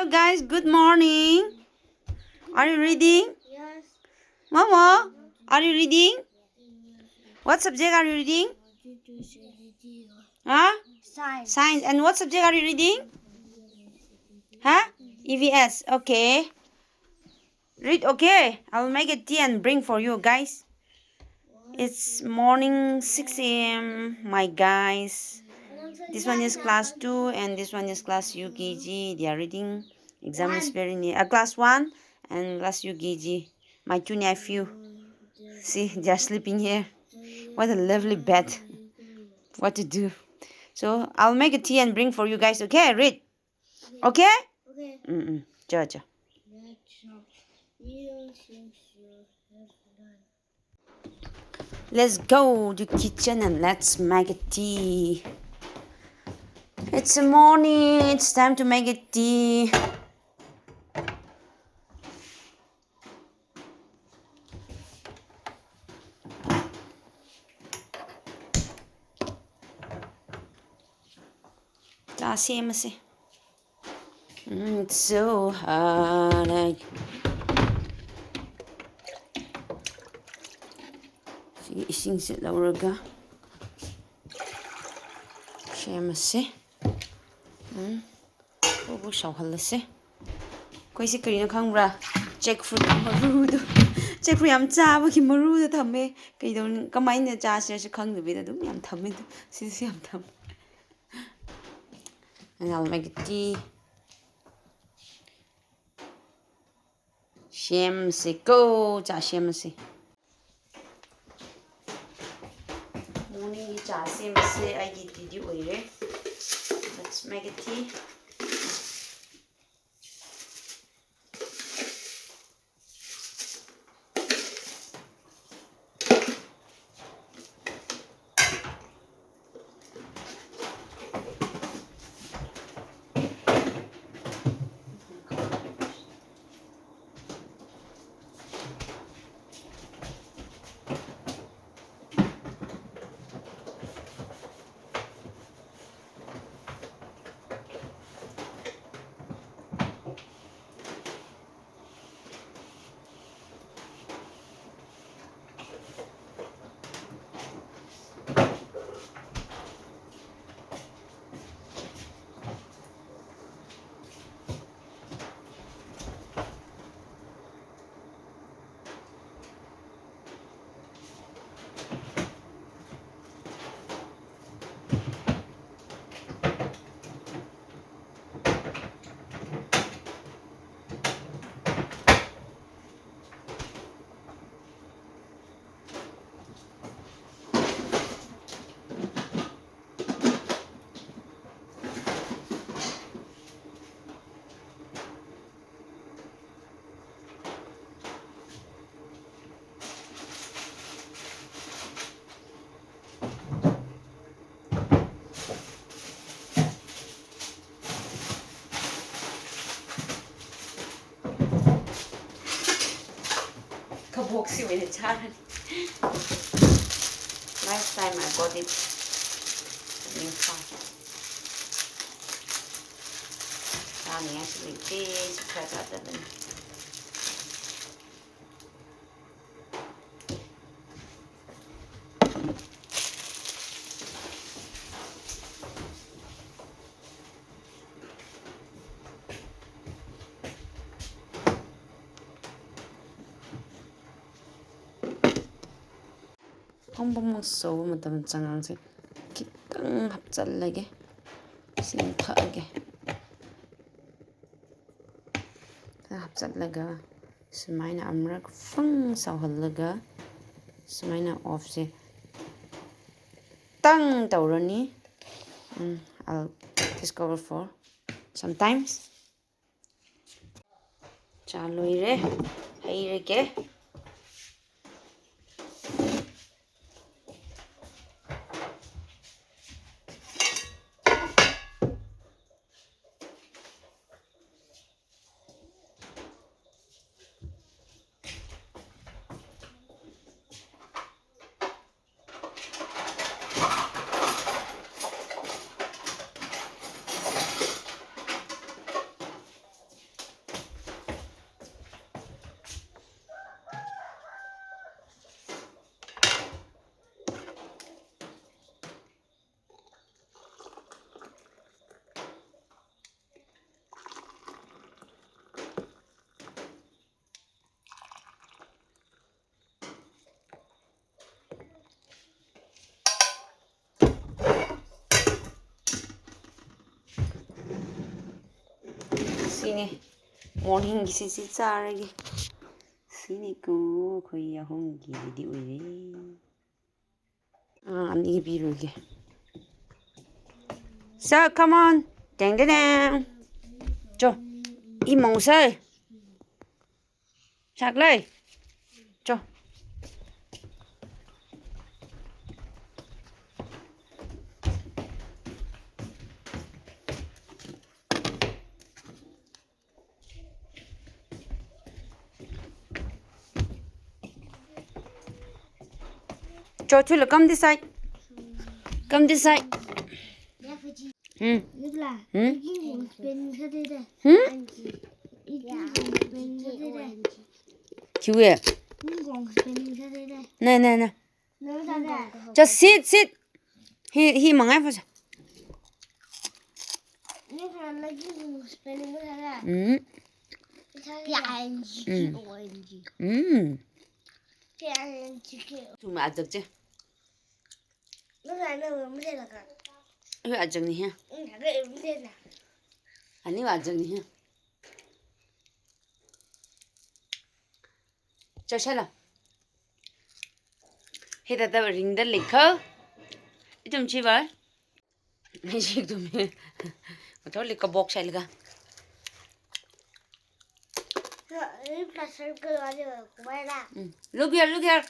guys, good morning. Are you reading? Yes. Momo, are you reading? What subject are you reading? Huh? Science. Science. And what subject are you reading? Huh? EVS. Okay. Read, okay. I will make a tea and bring for you guys. It's morning 6 a.m. My guys. This one is class 2 and this one is class UKG. They are reading. Exam is very near. Class 1 and class UKG. My two nephew. See, they are sleeping here. What a lovely bed. What to do? So, I'll make a tea and bring for you guys. Okay, read. Okay? Okay. Jojo. Let's go to kitchen and let's make a tea. It's a morning. It's time to make a tea. It's so hot. 이싱스 넣으러가 ꯁꯦꯝꯃꯁꯦ ꯕꯨꯕꯨ ꯁꯧꯍꯜꯂꯁꯦ ꯑꯩꯈꯣꯏꯁꯦ ꯀꯔꯤꯅꯣ ꯈꯪꯕ꯭ꯔꯥ jackfruit ꯃꯔꯨꯗꯣ jackfruit ꯌꯥꯝ ꯆꯥꯕꯒꯤ ꯃꯔꯨꯗꯣ ꯊꯝꯃꯦ ꯀꯩꯗꯧꯅꯤ ꯀꯃꯥꯏꯅ ꯆꯥꯁꯤꯔꯁꯨ ꯈꯪꯗꯕꯤꯗ ꯑꯗꯨꯝ ꯌꯥꯝ ꯊꯝꯃꯦ ꯁꯤꯗꯁꯨ ꯌꯥꯝ ꯊꯝꯃꯦ and I'll make a tea ꯁꯦꯝꯁꯦꯀꯣ ꯆꯥ ꯁꯦꯝꯃꯁꯦ morning ꯆꯥ ꯁꯦꯝꯕꯁꯦ ꯑꯩꯒꯤ ꯇꯤꯗꯤ ꯑꯣꯏꯔꯦ let's make a tea kabokси with a challenge. Last time I got it in fun. Darling, actually, this cut out of them. 한 쏘고 못하면 장앙세 기땅 합잘나게 sim thage 합잘나가 sumaina amrak fang sawhallaga sumaina off se tang tawrani I'll discover for sometimes cha loire haireke sini morning gi si charagi sini ko khoi ya hong gi di oi ani biruge so come on dang dang dang cho im mong sơi sạc lên cho cho chui là come this side. Come this side. Chui. Nè. Just sit. He mang ai phải. Tụi mà giật chứ. Ơi giật này ha. Anh ấy giật này ha. Cho xem nào. Hết ta ring đã lịch khơ. Ít tụm chi vậy? Mấy chiếc tụm. Mà thôi lịch có box hay là Look here.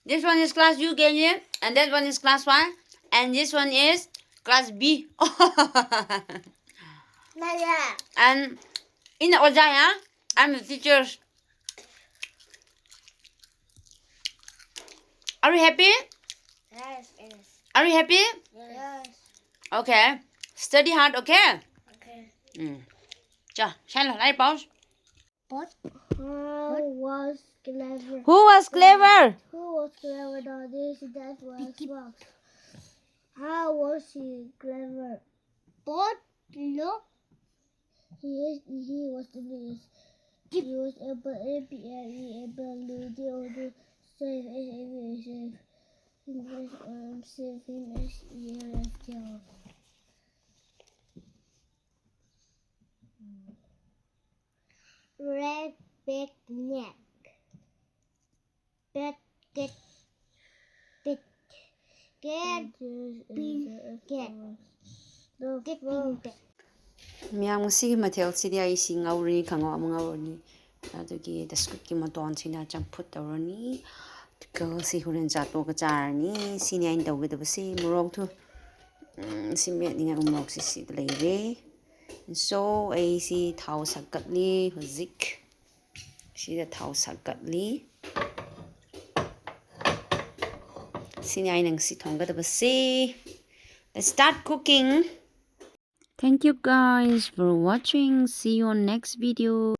This one is class U game, and that one is class 1, and this one is class B. And in the Ojaya, I'm the teacher. Are you happy? Yes. Are you happy? Yes. Okay. Study hard, okay? Okay. Cho, shine light pause. What? Who was clever? Who was clever? Who was clever? That was box. How was he clever? But no. He was the best. He was able to do safe saving as EFT. Red big neck. Get Miang si mathel si dia isi ngauri khango amangawni adugi daskut ki maton sina champut tawrani ko si huren jato ka charni sini ain tawge dabasi morok thu si me ninga umok si leire so ai si thau sakatli huzik si da thau sakatli sini ain ang si thongga dabasi. Let's start cooking. Thank you guys for watching. See you on next video.